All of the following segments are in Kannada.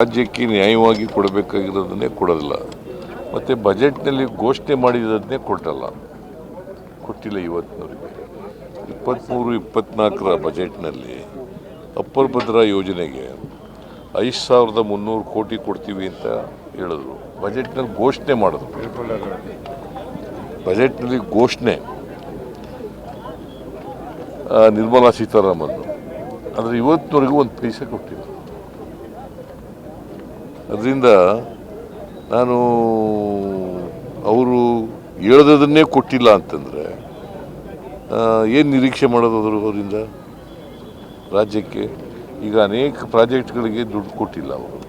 ರಾಜ್ಯಕ್ಕೆ ನ್ಯಾಯವಾಗಿ ಕೊಡಬೇಕಾಗಿರೋದನ್ನೇ ಕೊಡೋದಿಲ್ಲ, ಮತ್ತು ಬಜೆಟ್ನಲ್ಲಿ ಘೋಷಣೆ ಮಾಡಿರೋದನ್ನೇ ಕೊಟ್ಟಿಲ್ಲ. ಇವತ್ತಿನವರೆಗೆ 23-24 ಬಜೆಟ್ನಲ್ಲಿ ಅಪ್ಪರ್ ಭದ್ರಾ ಯೋಜನೆಗೆ 5300 ಕೋಟಿ ಕೊಡ್ತೀವಿ ಅಂತ ಹೇಳಿದ್ರು. ಬಜೆಟ್ನಲ್ಲಿ ಘೋಷಣೆ ಮಾಡಿದ್ರು. ಬಜೆಟ್ನಲ್ಲಿ ಘೋಷಣೆ ನಿರ್ಮಲಾ ಸೀತಾರಾಮನ್, ಆದರೆ ಇವತ್ತಿನವರೆಗೂ ಒಂದು ಪೈಸೆ ಕೊಟ್ಟಿಲ್ಲ. ಅದರಿಂದ ನಾನು ಅವರು ಹೇಳೋದನ್ನೇ ಕೊಟ್ಟಿಲ್ಲ ಅಂತಂದರೆ ಏನು ನಿರೀಕ್ಷೆ ಮಾಡೋದು ಅವರಿಂದ ರಾಜ್ಯಕ್ಕೆ? ಈಗ ಅನೇಕ ಪ್ರಾಜೆಕ್ಟ್ಗಳಿಗೆ ದುಡ್ಡು ಕೊಟ್ಟಿಲ್ಲ ಅವರು.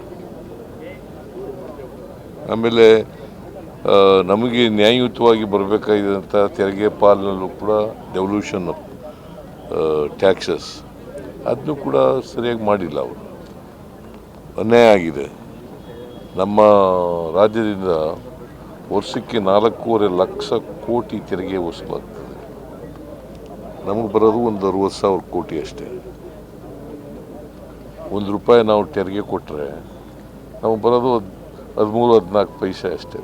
ಆಮೇಲೆ ನಮಗೆ ನ್ಯಾಯಯುತವಾಗಿ ಬರಬೇಕಾಗಿದ್ದಂಥ ತೆರಿಗೆ ಪಾಲಿನಲ್ಲೂ ಕೂಡ ಡೆವಲ್ಯೂಷನ್ ಆಫ್ ಟ್ಯಾಕ್ಸಸ್ ಅದನ್ನು ಕೂಡ ಸರಿಯಾಗಿ ಮಾಡಿಲ್ಲ ಅವರು. ಅನ್ಯಾಯ ಆಗಿದೆ. ನಮ್ಮ ರಾಜ್ಯದಿಂದ ವರ್ಷಕ್ಕೆ 4.5 ಲಕ್ಷ ಕೋಟಿ ತೆರಿಗೆ ವಸೂಲಾಗ್ತದೆ. ನಮಗೆ ಬರೋದು ಒಂದು 60,000 ಕೋಟಿ ಅಷ್ಟೇ. ₹1 ನಾವು ತೆರಿಗೆ ಕೊಟ್ಟರೆ ನಮಗೆ ಬರೋದು 13-14 ಪೈಸೆ ಅಷ್ಟೇ.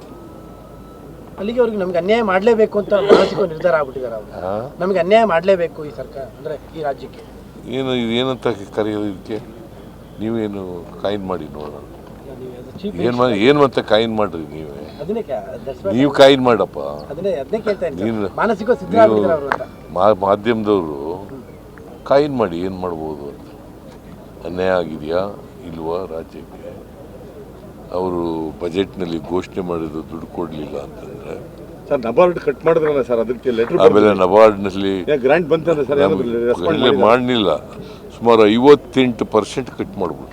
ಅಲ್ಲಿಗೆ ಅವ್ರಿಗೆ ನಮ್ಗೆ ಅನ್ಯಾಯ ಮಾಡಲೇಬೇಕು ಅಂತ ಮಾನಸಿಕ ನಿರ್ಧಾರ ಆಗ್ಬಿಟ್ಟಿದ್ದಾರೆ ಅವರು. ನಮಗೆ ಅನ್ಯಾಯ ಮಾಡಲೇಬೇಕು ಈ ಸರ್ಕಾರ, ಅಂದರೆ ಈ ರಾಜ್ಯಕ್ಕೆ. ಏನಂತ ಕರೆಯೋದು ಇದಕ್ಕೆ? ನೀವೇನು ಕಾಯಿನ್ ಮಾಡಿ ನೋಡೋಣ. ಏನು ಮತ್ತೆ ಕಾಯಿನ್ ಮಾಡ್ರಿ ನೀವೇ. ನೀವು ಕಾಯಿನ್ ಮಾಡಪ್ಪ. ಮಾಧ್ಯಮದವರು ಕಾಯಿನ್ ಮಾಡಿ ಏನು ಮಾಡ್ಬೋದು ಅಂತ. ಅನ್ಯಾಯ ಆಗಿದೆಯಾ ಇಲ್ವಾ ರಾಜ್ಯಕ್ಕೆ? ಅವರು ಬಜೆಟ್ನಲ್ಲಿ ಘೋಷಣೆ ಮಾಡಿದ್ದು ದುಡ್ಡು ಕೊಡಲಿಲ್ಲ ಅಂತಂದರೆ ಸರ್, ನಬಾರ್ಡ್ ಕಟ್ ಮಾಡಿದ್ರಲ್ಲ ಸರ್, ಅದಕ್ಕೆ ಲೆಟರ್. ಆಮೇಲೆ ನಬಾರ್ಡ್ನಲ್ಲಿ ಗ್ರಾಂಟ್ ಬಂತಂದ್ರೆ ಸರ್ ಮಾಡಲಿಲ್ಲ. ಸುಮಾರು 58% ಕಟ್ ಮಾಡಿಬಿಟ್ರು.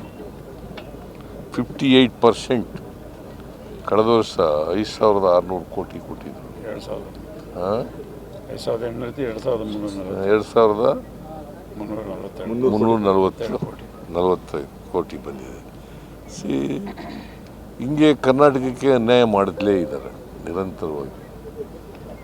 58%. ಕಳೆದ ವರ್ಷ 5,600 ಕೋಟಿ ಕೊಟ್ಟಿದ್ರು. 2,340 ಕೋಟಿ ಬಂದಿದೆ. ಹಿಂಗೆ ಕರ್ನಾಟಕಕ್ಕೆ ಅನ್ಯಾಯ ಮಾಡಲೇ ಇದ್ದಾರೆ ನಿರಂತರವಾಗಿ.